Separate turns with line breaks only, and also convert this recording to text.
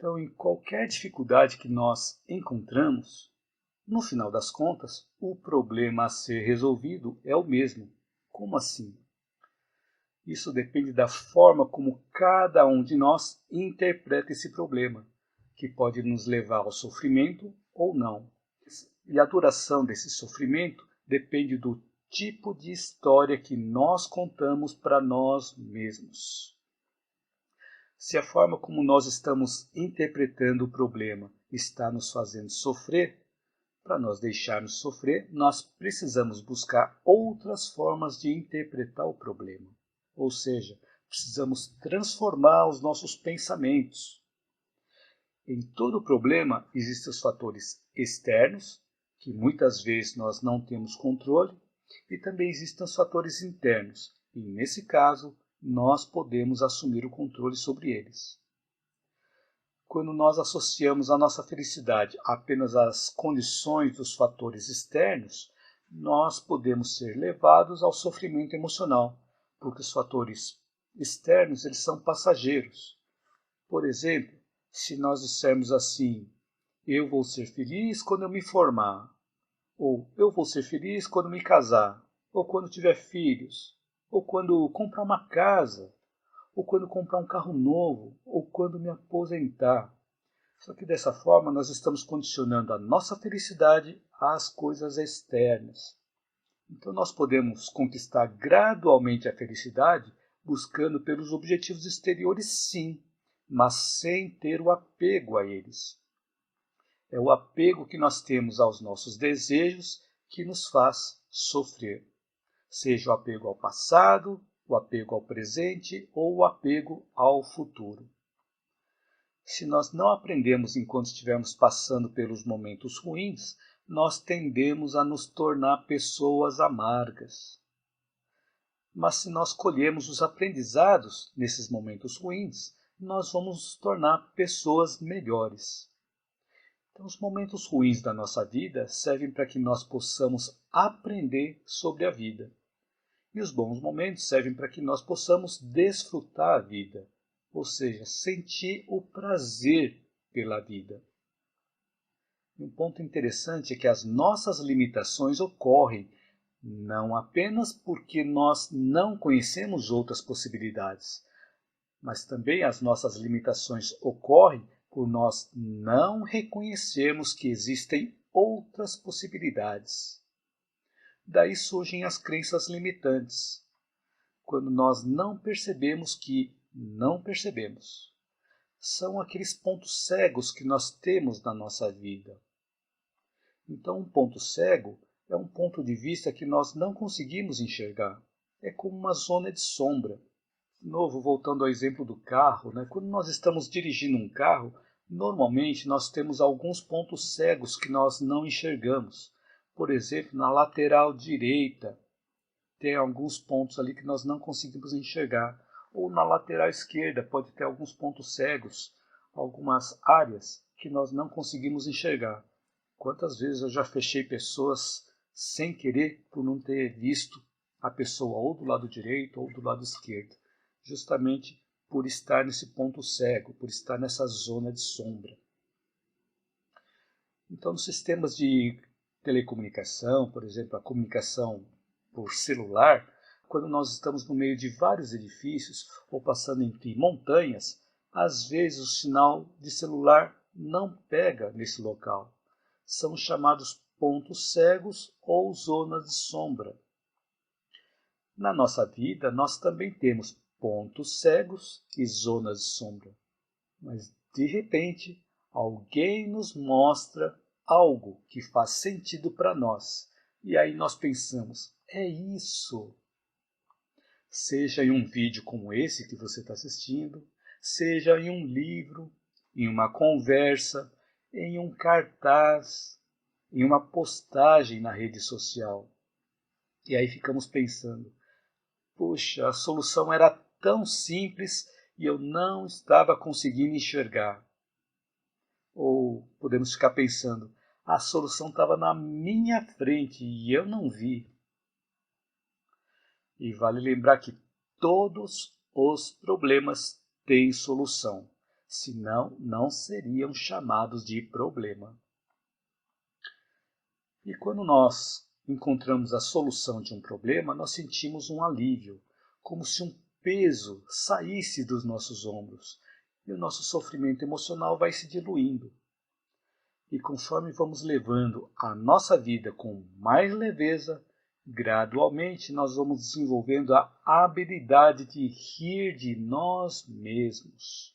Então, em qualquer dificuldade que nós encontramos, no final das contas, o problema a ser resolvido é o mesmo. Como assim? Isso depende da forma como cada um de nós interpreta esse problema, que pode nos levar ao sofrimento ou não. E a duração desse sofrimento depende do tipo de história que nós contamos para nós mesmos. Se a forma como nós estamos interpretando o problema está nos fazendo sofrer, para nós deixarmos sofrer, nós precisamos buscar outras formas de interpretar o problema. Ou seja, precisamos transformar os nossos pensamentos. Em todo problema existem os fatores externos, que muitas vezes nós não temos controle, e também existem os fatores internos, e nesse caso nós podemos assumir o controle sobre eles. Quando nós associamos a nossa felicidade apenas às condições dos fatores externos, nós podemos ser levados ao sofrimento emocional, porque os fatores externos eles são passageiros. Por exemplo, se nós dissermos assim, eu vou ser feliz quando eu me formar, ou eu vou ser feliz quando me casar, ou quando tiver filhos, ou quando comprar uma casa, ou quando comprar um carro novo, ou quando me aposentar. Só que dessa forma nós estamos condicionando a nossa felicidade às coisas externas. Então nós podemos conquistar gradualmente a felicidade buscando pelos objetivos exteriores, sim, mas sem ter o apego a eles. É o apego que nós temos aos nossos desejos que nos faz sofrer. Seja o apego ao passado, o apego ao presente ou o apego ao futuro. Se nós não aprendemos enquanto estivermos passando pelos momentos ruins, nós tendemos a nos tornar pessoas amargas. Mas se nós colhemos os aprendizados nesses momentos ruins, nós vamos nos tornar pessoas melhores. Então, os momentos ruins da nossa vida servem para que nós possamos aprender sobre a vida. E os bons momentos servem para que nós possamos desfrutar a vida, ou seja, sentir o prazer pela vida. Um ponto interessante é que as nossas limitações ocorrem não apenas porque nós não conhecemos outras possibilidades, mas também as nossas limitações ocorrem por nós não reconhecermos que existem outras possibilidades. Daí surgem as crenças limitantes, quando nós não percebemos que não percebemos. São aqueles pontos cegos que nós temos na nossa vida. Então, um ponto cego é um ponto de vista que nós não conseguimos enxergar. É como uma zona de sombra. De novo, voltando ao exemplo do carro, quando nós estamos dirigindo um carro, normalmente nós temos alguns pontos cegos que nós não enxergamos. Por exemplo, na lateral direita, tem alguns pontos ali que nós não conseguimos enxergar. Ou na lateral esquerda pode ter alguns pontos cegos, algumas áreas que nós não conseguimos enxergar. Quantas vezes eu já fechei pessoas sem querer por não ter visto a pessoa ou do lado direito ou do lado esquerdo, justamente por estar nesse ponto cego, por estar nessa zona de sombra. Então, nos sistemas de telecomunicação, por exemplo, a comunicação por celular, quando nós estamos no meio de vários edifícios ou passando entre montanhas, às vezes o sinal de celular não pega nesse local. São chamados pontos cegos ou zonas de sombra. Na nossa vida, nós também temos pontos cegos e zonas de sombra. Mas, de repente, alguém nos mostra algo que faz sentido para nós. E aí nós pensamos, é isso. Seja em um vídeo como esse que você está assistindo, seja em um livro, em uma conversa, em um cartaz, em uma postagem na rede social. E aí ficamos pensando, puxa, a solução era tão simples e eu não estava conseguindo enxergar. Ou podemos ficar pensando, a solução estava na minha frente e eu não vi. E vale lembrar que todos os problemas têm solução. senão não seriam chamados de problema. E quando nós encontramos a solução de um problema, nós sentimos um alívio, como se um peso saísse dos nossos ombros, e o nosso sofrimento emocional vai se diluindo. E conforme vamos levando a nossa vida com mais leveza, gradualmente nós vamos desenvolvendo a habilidade de rir de nós mesmos.